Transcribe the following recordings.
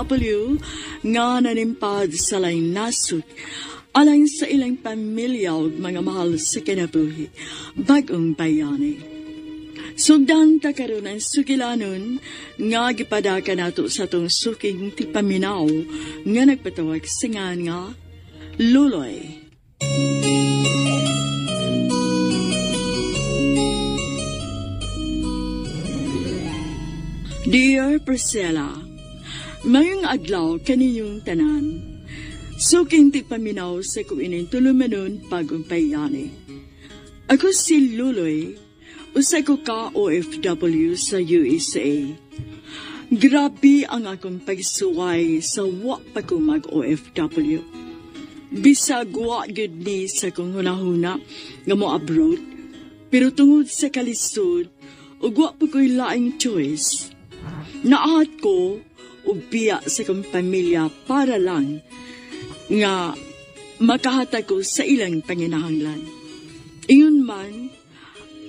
OFW nga nanimpad sa laing nasod alang sa ilang pamilya ug mga mahal sa kinabuhi bagong bayani. Sugdan ta karon ang sugilanon nga gipadaka nato sa tong suking tipaminaw nga nagpatawag singan nga Luloy. Dear Priscilla, mayong adlaw kaninyong tanan. Suking tipaminaw sa kuinin tulumanon bagong bayani. Ako si Luloy, usa ko ka OFW sa USA. Grabe ang akong pagsuway sa wa pa ko mag-OFW. Bisag wa gyud ni sa kong hunahuna nga mo abroad, pero tungod sa kalisod, ug wa pa ko'y laing choice. Naahat ko ug biya sa kong pamilya para lang nga makahatag ko sa ilang panginahanglan. Iyon man,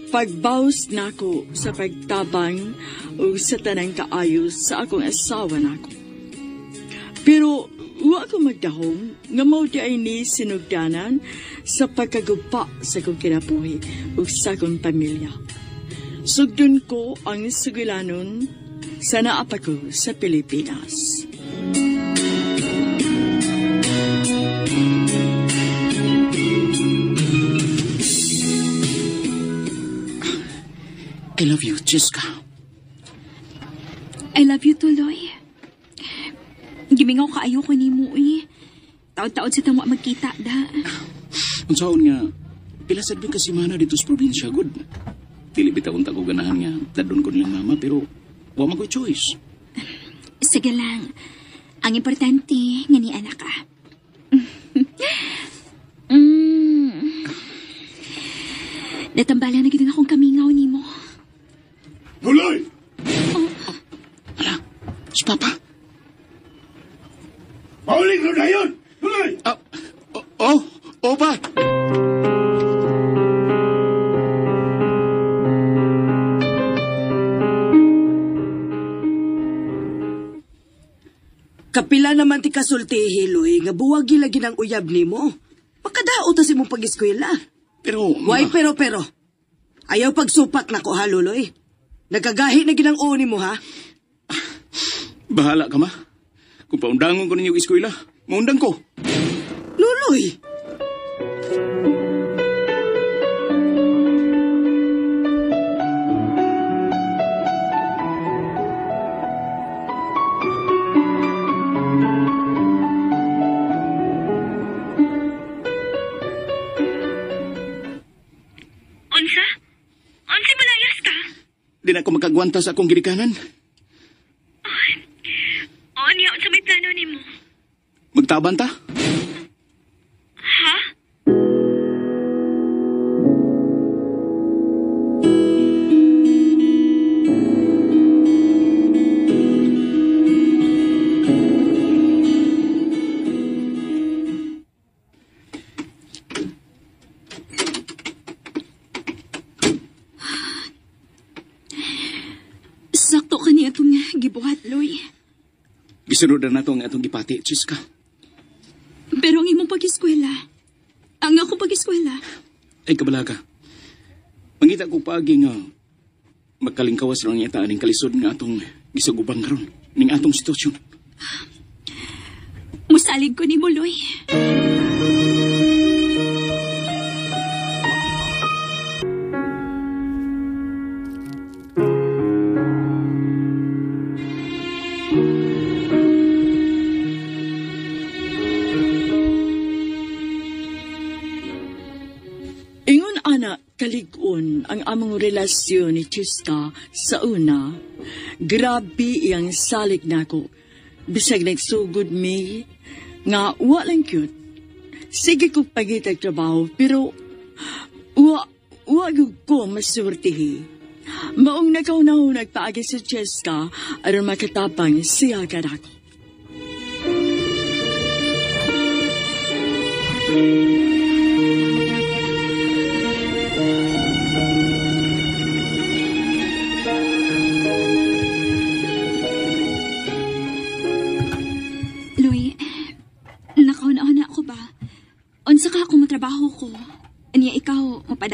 pagbaws nako sa pagtabang o sa tanang kaayos sa akong asawa nako. Pero wa ko magdahom nga mao di ay ni sinugdanan sa pagkagupa sa akong kinabuhi o sa akong pamilya. Sugdon ko ang sugilanon sa naapa ko sa Pilipinas. I love you, Jessica. I love you, Tuloy. Gimingaw ka ayoko ni mo eh. Taon-taon sa tamo magkita da. Ang saon nga, pilasad din kasi mana dito sa probinsya, good. Dili bitawon ta ko ganahan nga, dadon ko nilang mama, pero wa man ko'y choice. Sige lang. Ang importante, nga ni anak ka. Natambala na gitang akong kamingaw ni mo. Luloy! Hala, si Papa. Pauling ko na yun! Luloy! Pa. Kapila naman ti kasultihi, Loy, nga buwagi lagi ng uyab ni mo. Makadao ta si mong pag-eskwela. Pero, Why pero? Ayaw pagsupak na ko, ha, Luloy? Nagkagahi na ginang o ni mo, ha? Bahala ka, ma. Kung paundangon ko ninyo eskwela, maundang ko. Luloy! Di na ako makagwanta sa akong girikanan. Niya, sa may plano ni mo? Magtaban ta? Ha? Sakto ka niya itong gibuhat, Loy. Gisunod na nato ang atong gipati, Jessica. Pero ang imong pag-eskwela, ang akong pag-eskwela. Ay, kabalaga. Mangita ko paagi nga magkalingkawas lang yata aning kalisod nga atong gisagubang karon ning atong sitwasyon. Musalig ko ni mo, Loy. Ingon ana kalig-on ang among relasyon ni Chista sa una. Grabe iyang salig nako. Bisag nagsugod mi nga walang cute. Sige ko pagitag trabaho pero wag ko masurtihi. Maong nakaw-naw nagpaagi sa Chista aron makatapang siya kadako.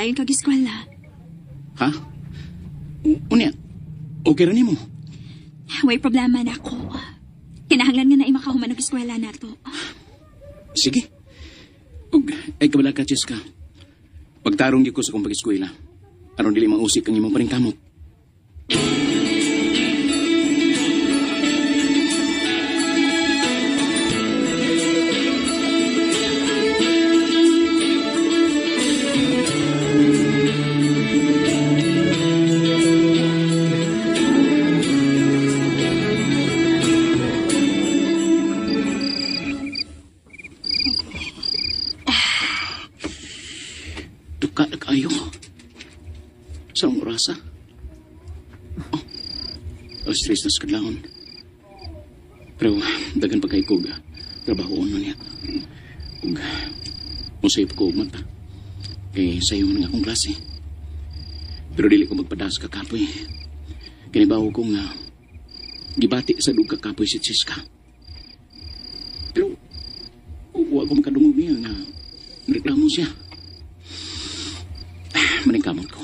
Dayon kag eskwela. Ha? Unya, okay rin mo. Way problema na ako. Kinahanglan nga na makahuman og eskwela nato. Sige. Ug, ay kabala ka, Cheska. Pagtarong gyud ko sa kong pag-eskwela. Aron dili mausik ang imong paningkamot. Duka na kayo. Saan orasa? Oh, alas 3 na sa kadlawon. Pero dagan pa kay kog trabaho ano niya. Ug musay pa ko mata. Kay sayo man nga akong klase. Pero dili ko magpadas ka kapoy. Kinibaw ko nga gibati sa dug ka kapoy si Cheska. Pero huwag ko makadungog niya nga reklamo siya. Maningkamot ko.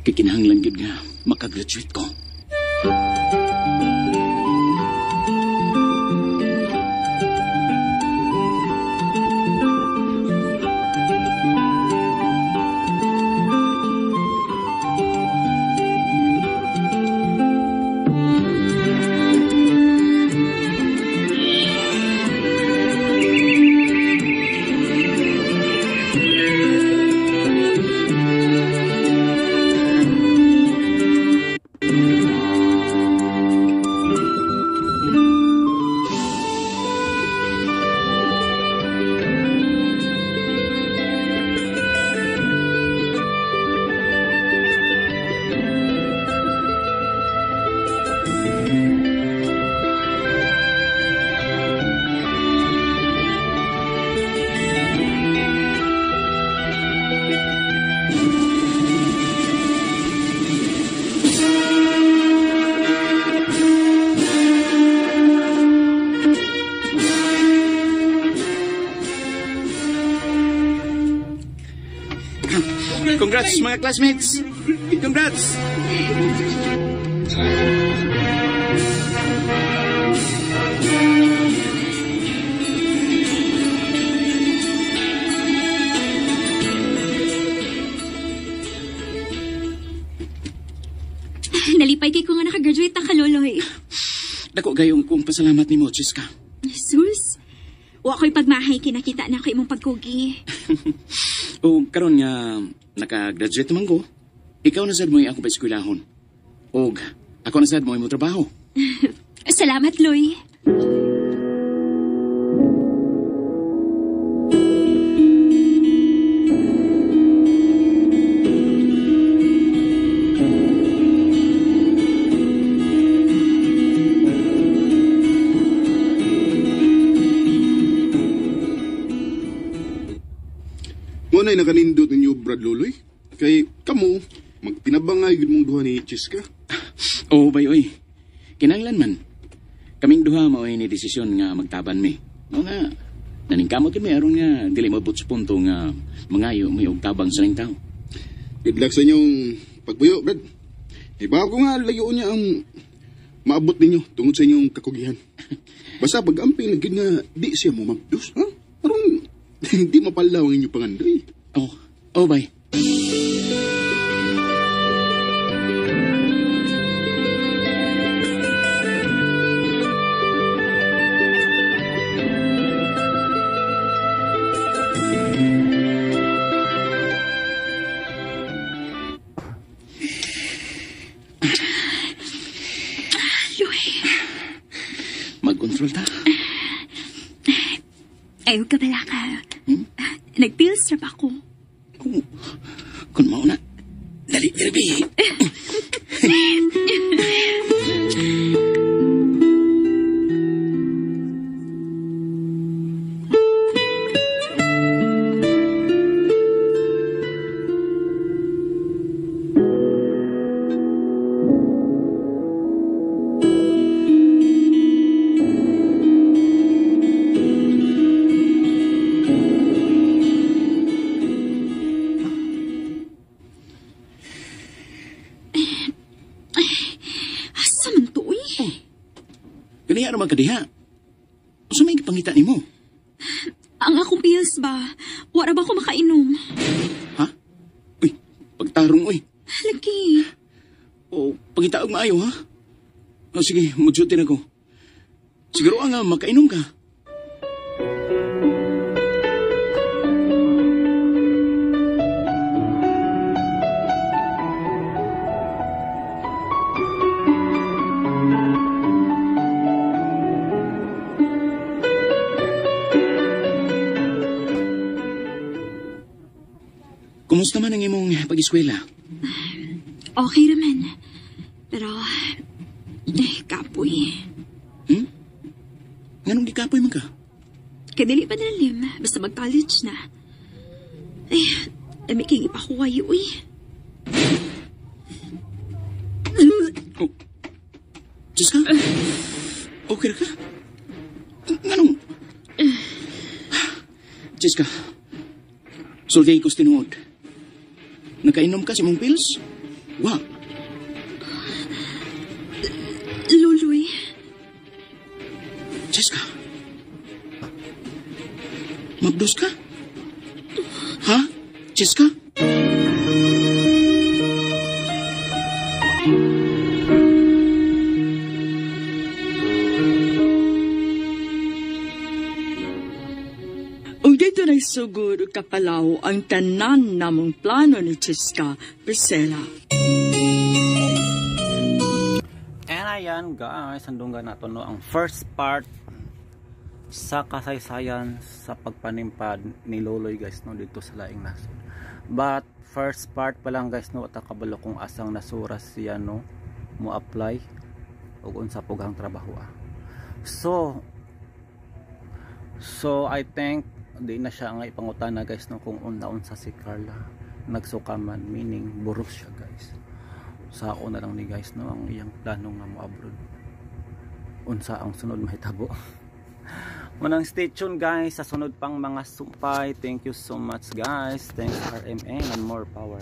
Kikinahanglan yun nga makagraduate ko. Congrats mga classmates! Congrats! Nalipay kay ko nga nakagraduate na kaloloy. Dako gayong kong pasalamat ni mo, Cheska. Sus, wa ko'y pagmahay kinakita na ko imong pagkugi. O karon nga naka-graduate naman ko, ikaw na sad mo ako pa eskwelahon. O ako na sad mo mo trabaho. Salamat, Loy. Mo na nakanindot ninyo, Brad Loloy. Kay kamo, magpinabangay gud mong duha ni Cheska. Oo, bay, oy. Kinanglan man. Kaming duha maoy ni desisyon nga magtaban mi. O nga, naningkamot kami aron nga dili mabot sa punto nga mangayo may og tabang sa ning tao. Good luck sa inyong pagbuyo, Brad. Iba ko nga layo niya ang maabot ninyo tungod sa inyong kakugihan. Basta pag-amping na gid nga di siya mo mabdos, ha? Aron hindi mapalaw ang inyong pangandoy. Oh, bay. Mag-control ta. Ayaw ka pala ka. Nag-pills trap ako. Oh, kung mau na, dali, Irby. naman ka diha. Sa may pangita ni mo. Ang akong pills ba? Wala ba ako makainom? Ha? Uy, pagtarong, uy. Lagi. O, pangitaog maayo, ha? O, sige, magsutin ako. Siguro nga, makainom ka. Kumusta man ang imong pag-eskwela? Okay naman. Pero, kapoy. Nganong gikapoy man ka? Kadali pa na lim, basta mag-college na. Dami kayong ipakuwayo, uy. Oh. Jessica? Okay ra ka? Nganong? Jessica, sulgay ko tinuod. Nakainom ka sa mong pills? Wa. Luloy. Jessica? Magdos ka? Ha? Jessica? Ug dito na sugod ug kapalaw ang tanan namong plano ni Chiska Priscilla. And ayan guys, andunggan nato no ang first part sa kasaysayan sa pagpanimpad ni Loloy guys no dito sa laing nasod. But first part pa lang guys no ta kabalo kung asang nasuras siya no mo apply ug unsa pughang trabaho. So I think di na siya nga ipangutana guys no kung unsa si Carla nagsukaman, meaning burok siya guys. Sa una lang ni guys no ang iyang plano nga mo abroad. Unsa ang sunod mahitabo. Munang stay tuned guys sa sunod pang mga sumpay. Thank you so much guys. Thanks RMN and more power.